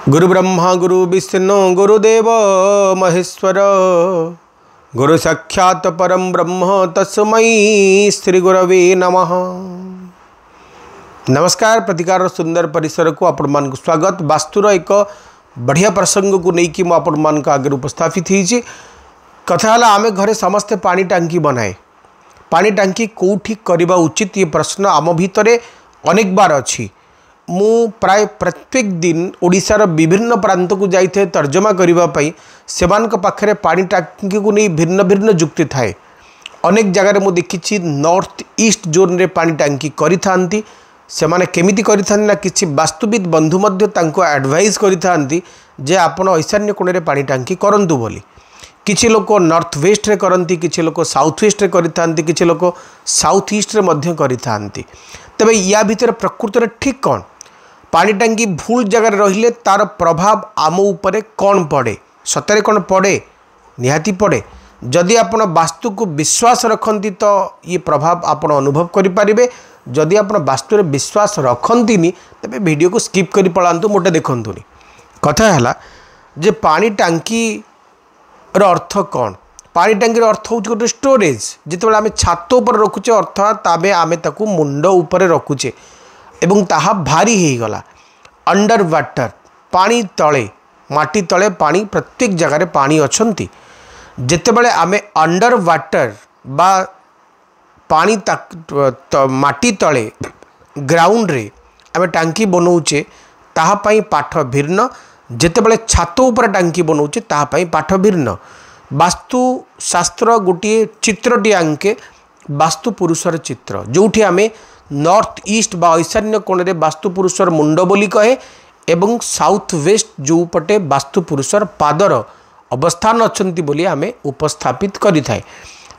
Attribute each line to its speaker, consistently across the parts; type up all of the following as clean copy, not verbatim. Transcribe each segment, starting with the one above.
Speaker 1: गुरु ब्रह्मा गुरु विष्णु गुरुदेव महेश्वर गुरु साक्षात् परम ब्रह्म तस्मै श्री गुरवे नमः। नमस्कार। प्रतिकार सुंदर परिसर को आपण मान स्वागत। वास्तुर एक बढ़िया प्रसंग को लेकिन मुझे आपण मान आगे उपस्थापित होती कथा है आम घरे समस्ते पानी टांकी बनाए। पानी टांकी कौटी करवा उचित ये प्रश्न आम भितर अनेक बार अच्छी। मु प्राय प्रत्येक दिन ओडिशार विभिन्न प्रांत को जाइए तर्जमा करने से पाखे पानी टांकी को नहीं भिन्न भिन्न जुक्ति थाए। अनेक जगार मु देखी नॉर्थ ईस्ट जोन रे पानी टांकी करिथांती। सेमाने केमिति करिथांती ना किछि वास्तुविद बंधु मध्य तांको एडवाइस करिथांती जे आपण ईशान्य कोण रे पानी टांकी करंतु बोली। किछि लोक नॉर्थ वेस्ट रे करंती, किछि लोक साउथ वेस्ट रे करिथांती, किछि लोक साउथ ईस्ट रे मध्य करिथांती। तबे या भितर प्रकृत रे ठीक कोन पानी टांकी भूल जगार रहिले तार प्रभाव आम उपरे कौन पड़े, सतरे कौन पड़े, निहाती पड़े। जदि आपण वास्तु को विश्वास रखती तो ये प्रभाव आपण अनुभव करें। जदि आपण वास्तु रे विश्वास रखती तेरे वीडियो को स्किप कर पलांतु, मोटे देखंतुनी। कथा है जे पानी टांकी रो अर्थ कौन। पानी टांकी रो अर्थ होउछ गोटे स्टोरेज। जितेबाला आम छात उपर रखुचे अर्थात आमे आमे ताकू मुंड उपरे रखुचे एवं ताहा भारी हो गला। अंडर वाटर पानी तले माटी तले पानी प्रत्येक जगार पानी अच्छी। जितेबाला आमे अंडर वाटर बा पानी माटी तले ग्राउंड रे आमे टांकी बनाऊचे ताहापाई पाठ भिन्न। जितेबाला छात उपर टांकी बनाऊचे ताहापाई पाठ भिन्न। वास्तु शास्त्र गोटे चित्रटी आंके वास्तु पुरुषर चित्र जोठी आमे नॉर्थ ईस्ट बा ईशान्य कोण रे वास्तु पुरुषर मुंड बोली कहे एवं साउथ वेस्ट जो पटे वास्तु पुरुषर पादर अवस्थान अच्छंती बोली आमे उपस्थापित करि थाए।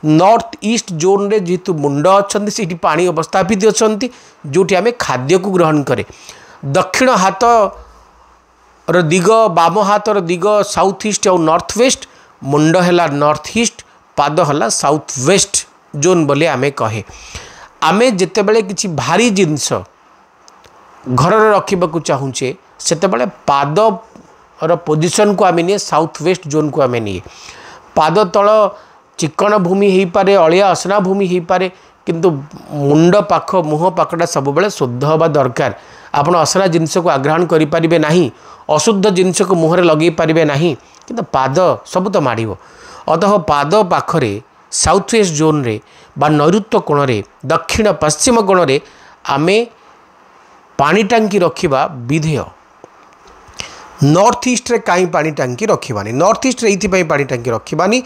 Speaker 1: नॉर्थ ईस्ट जोन रे जेतु मुंड अच्छंती सेठी पानी अवस्थापित अच्छंती जोठी आमे खाद्य को ग्रहण करे। दक्षिण हाथ रो दिग बाम हाथ रो दिग साउथ ईस्ट और नॉर्थ वेस्ट, मुंड हैला नॉर्थ ईस्ट, पाद हैला साउथ वेस्ट जोन बोली आमे कहे। आमे जितेबाला किसी भारी जिनस घर रखा चाहूचे सेतेबाला पाद पोजिशन को आमे निये साउथ वेस्ट जोन को आमे निये। पाद तल चिकन भूमि हो पारे, अलिया असना भूमि हो पारे, किंतु मुंड पाख मुह पाखटा सब बेले शुद्ध हवा दरकार। आपण असना जिनस को आग्रहण करें ना, अशुद्ध जिनस को मुहरे लगे पारे ना, किंतु पाद सब तो माड़ो। अतः पाद पाखरे साउथ वेस्ट जोन रे बा नैऋत्य कोण रे दक्षिण पश्चिम कोण रे आमे पानी टांकी रखिबा विधेय। नॉर्थ ईस्ट रे काई पानी टांकी रखिबानी। नॉर्थ ईस्ट रे इथिपाई पानी टांकी रखिबानी।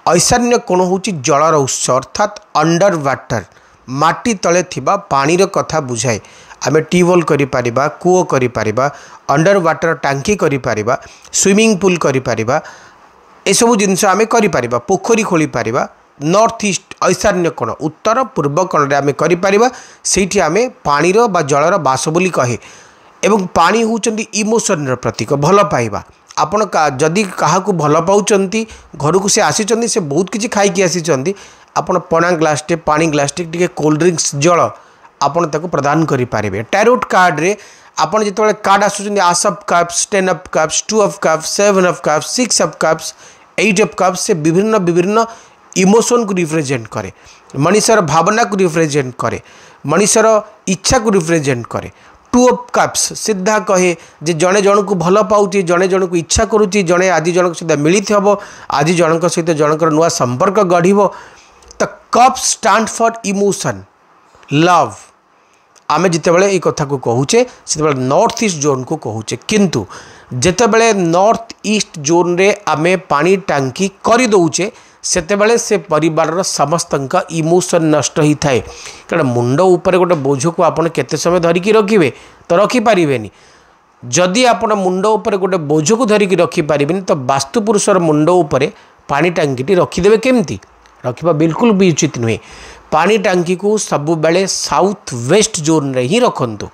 Speaker 1: ईशान्य कोण होची जलर उत्स अर्थात अंडर वाटर माटी तले थिबा पानीर कथा बुझाए। आमे ट्यूबवेल करि पारिबा, कूओ करि पारिबा, अंडर वाटर टांकी करि पारिबा, स्विमिंग पूल करि पारिबा, ए सब जिनस आमे करि पारिबा, पोखरी खोली पारिबा। नॉर्थ ईस्ट ईशान्य कोण उत्तर पूर्व कोण रे आमे करि पारिबा। सेठी आमे पानीर बा जलर बास बोली कहे। एवं पानी होउचंदी इमोशन प्रतीक, भल पाइबा। आपण जदि काहाकू भल पाउचंती घर को से आसीचंती, से बहुत किछि खाई कि आसीचंती, आपण पणा ग्लासटे पानी ग्लासटे टिके कोल्ड ड्रिंक्स जल आपण ताको प्रदान करि पारिबे। टैरोट कार्ड रे आपण जेतबेले कार्ड आसुचंदी ace of cups, 10 of cups, 2 of cups, 7 of cups, 6 of cups, 8 of cups, से विभिन्न विभिन्न इमोशन को रिप्रेजेंट करे, मनीषर भावना को रिप्रेजेंट करे, मनीषर इच्छा को रिप्रेजेंट करे। 2 ऑफ कप्स सीधा कहे जे जड़े जन को भल पाऊँच, जड़े जन को इच्छा करुच्ची, जड़े आज जन सहित मिलित हम, आज जनक सहित जनकर नुआ संपर्क गढ़। तो cups stand for emotion love. आमे जितेबाला ये कथा को कहूचे से नॉर्थ ईस्ट जोन को कहूचे, किंतु जितेबाला नॉर्थ ईस्ट जोन रे आमे पानी टांकी कर दौचे सेतेबाला से परिवार समस्त इमोशन नष्ट ही थाए। कारण मुंड उपर गोटे बोझ को आपड़ केते समय धरिकी रखिए तो रखिपारे। जदि आपण मुंड उपर गोटे बोझ को धरिकी रखिपारे तो वास्तु पुरुषर मुंड उपर पानी टांकी रखिदेवे केमती, रखा बिल्कुल भी उचित नुहे। पानी टांकी को सबु बेले साउथ वेस्ट जोन रे ही रखंतु,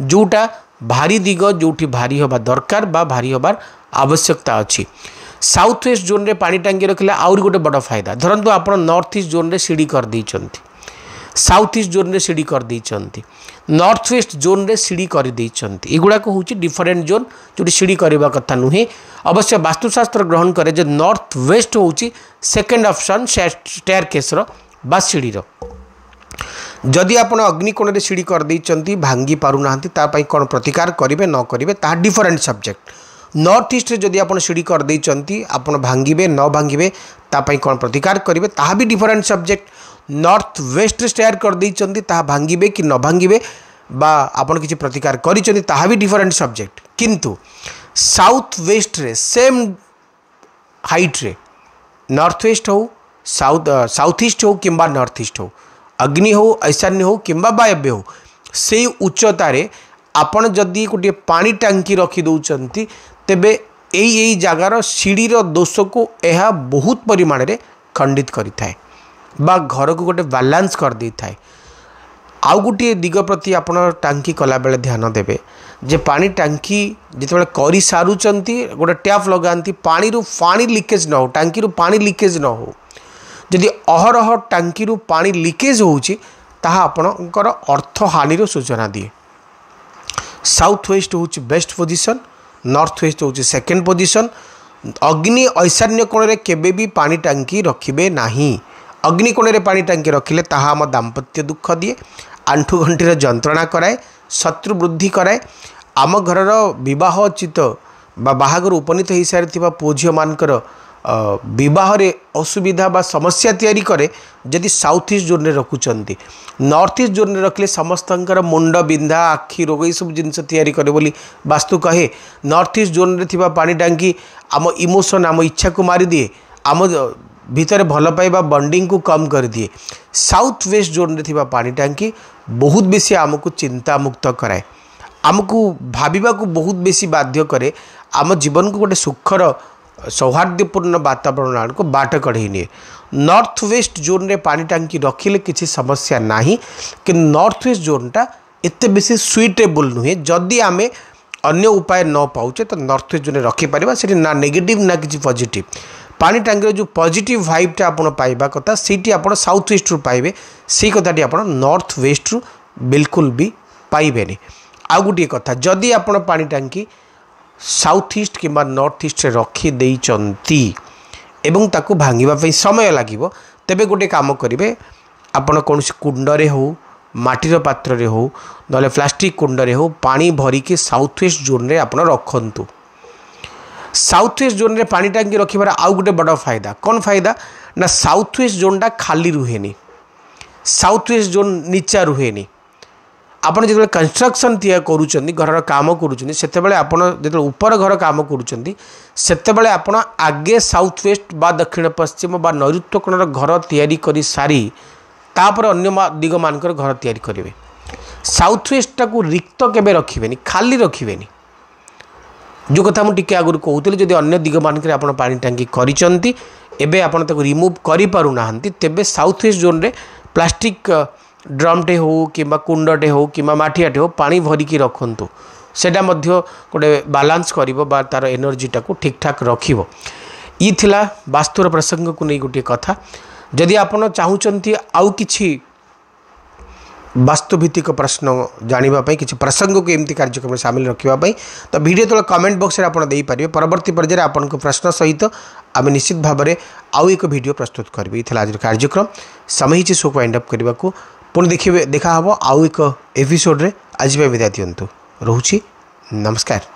Speaker 1: जोटा भारी दिग जोठी भारी हवा दरकार बा भारी हबार आवश्यकता अच्छी। साउथ वेस्ट जोन रे पानी टांकी रखिले आउरी गोटे बड़ फायदा। धरंतु आपण नॉर्थ ईस्ट जोन रे सीढ़ी कर देइचंती, साउथ ईस्ट जोन रे सीढ़ी कर देइचंती नॉर्थ वेस्ट जोन रे सीढ़ी कर देइचंती एगुड़ा को होची डिफरेंट जोन जो सीढ़ी करबा कथा नुहे अवश्य वास्तुशास्त्र ग्रहण करे जे नॉर्थ वेस्ट होची सेकंड ऑप्शन स्टेयरकेस रो बा सीढ़ी रो जदि आपण अग्निकोण रे सीढ़ी कर देइचंती भांगी पारु नाहंती ता पई कोन प्रतिकार करिवे न करिवे ता डिफरेंट सब्जेक्ट नॉर्थ ईस्ट रे जदि आपण सीढ़ी कर देइचंती आपण भांगीबे न भांगीबे ता पई कोन प्रतिकार करिवे ता भी डिफरेंट सब्जेक्ट नॉर्थ वेस्ट रे स्टेयर कर देइचंती ता भांगीबे कि न भांगीबे बा आपण किछि प्रतिकार करिचंती ता भी डिफरेंट सब्जेक्ट किंतु साउथ वेस्ट रे सेम हाइट रे नॉर्थ वेस्ट हो साउथ ईस्ट हो किंबा नॉर्थ ईस्ट हो अग्नि हो ईशान्य हो किंबा वायव्य हो से उच्चतार आपण जदि गोटे पानी टांकी रखी दौरान तेबे यही जगार सीढ़ीर दोष को यह बहुत परिमाण रे खंडित करिथाए बा घर को गोटे बैलेंस कर दे थाए आउ गोटे दिग प्रति आपण टांकी कला बेले ध्यान देबे जे पानी टांकी जिते करी सारुचंती गोटे टैप लगाती पानी रु पानी लीकेज न हो टांकी रु पानी लीकेज न हो जदि अहरह टांकी रु पानी लीकेज होउची ताहा आपणकर अर्थ हानि सूचना दिए साउथ वेस्ट होउची बेस्ट पोजिशन नॉर्थ वेस्ट होउची सेकेंड पोजिशन अग्नि ईशान्य कोण रे केबे भी पानी टांकी रखिबे नाही अग्नि कोण रे पानी टांकी रखिले ताहा हम दाम्पत्य दुख दिए आंठू घंटीर जंत्रणा कराए शत्रु वृद्धि कराए आम घरर विवाह चित बाहागर उपनीत हो सारी पुओ झील मानकर विवाह रे असुविधा बा समस्या तैयारी करे जदि साउथ ईस्ट जोन रे रखुचंती नॉर्थ ईस्ट जोन रे रखले समस्तंकर मुंड बिंधा आखि रोग ये सब जिनस तैयारी करे बोली वास्तु कहे नॉर्थ ईस्ट जोन रे थिबा पानी टांकी आम इमोशन आम इच्छा को मारी दिए आम भीतर भल पाइबा बॉन्डिंग को कम कर दिए साउथ वेस्ट जोन रे थिबा पानी टांकी बहुत बेसी आमको चिंता मुक्त कराए आमको भाविबा को बहुत बेसी बाध्य करे आम जीवन को गोटे सुखर सौहार्दपूर्ण वातावरण आड़ को बाट कढ़े निए नॉर्थ वेस्ट जोन रे पानी टांकी रखिले किसी समस्या नाही कि नॉर्थ वेस्ट जोनटा एते बेसी सुइटेबल नुहे जदि आमे अन्य उपाय न पाउचे तो नॉर्थ वेस्ट जोन रखी पारिबा सेठी ना नेगेटिव ना किसी पॉजिटिव पानी टांकी जो पॉजिटिव वाइबटा आपण पाइबा कथा सीटी आपण साउथ वेस्ट रु पाइबे से कथाटी आपण नॉर्थ वेस्ट रु बिल्कुल भी पाइबेनी आ गोटे कथा जदि आपण पानी टांकी साउथ ईस्ट किंबा नॉर्थ ईस्ट रखी देइचंती एवं ताकू भांगिबा पई समय लागिवो तेबे गोटे काम करिवे आपण कोनसी कुंडरे हो माटीर पात्र रे हो नले प्लास्टिक कुंडरे हो पानी भरी के साउथ वेस्ट जोन रे आपण रखंतु साउथ वेस्ट जोन रे पानी टांकी रखिबार आउ गोटे बड़ फायदा कौन फायदा ना साउथ वेस्ट जोनटा खाली रुहेनी साउथ वेस्ट जोन नीचा रुहेनी आपन जो कंस्ट्रक्शन तैयार करूचंदी घर काम करूचंदी सेतेबेले आपन जो ऊपर घर काम करूचंदी सेतेबेले आपन आगे साउथ वेस्ट बा दक्षिण पश्चिम बा नैऋत्य कोणर घर तैयारी करी सारी तापर अन्य दिग मानकर घर तैयारी करेंगे साउथ वेस्टा को रिक्त केबे रखिबेनी खाली रखिबेनी जो कथा मुझे आगुरी कहूली जब अन्य दिग मानक आप पानी टांकी करिचंती एबे आपण ताको रिमूव करि पारु नाहंती तेबे साउथ वेस्ट जोन रे प्लास्टिक ड्रमटे हो किंबा कुंडटे हो किंबा माठियाटे हो पानी भरिकी रखंतु सेटा मध्य गोटे बालांस करिवो बा तार एनर्जीटा को ठीक ठाक रखिवो ई थिला वास्तुर प्रसंग को नहीं गोटे कथा जदि आपण चाहूचंती आउ किछि वास्तुभित्तिक प्रश्न जानापी किसी प्रसंग को एमती कार्यक्रम में सामिल रखापी तो वीडियो तले कमेंट बॉक्स में आपड़ देपारे परवर्ती पर्यायर आपण प्रश्न सहित आम निश्चित भाव में आउ एक वीडियो प्रस्तुत करें ये आज कार्यक्रम समय ही शो को वाइंड अप करने को पुणी देखा हम आउ एक एपिसोड रे आज विदाय दिंतु रोची नमस्कार।